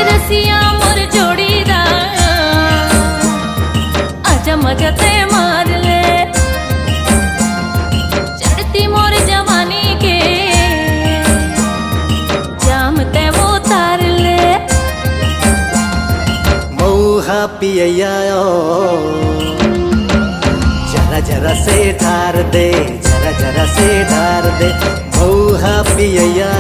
रसिया मोर जोड़ीदार आजा मजा ते मार ले, चढ़ती मोर जवानी के जाम ते वो तार ले। मऊहा पिया जरा जरा से ढार दे, जरा जरा से ढार दे, मऊहा पिया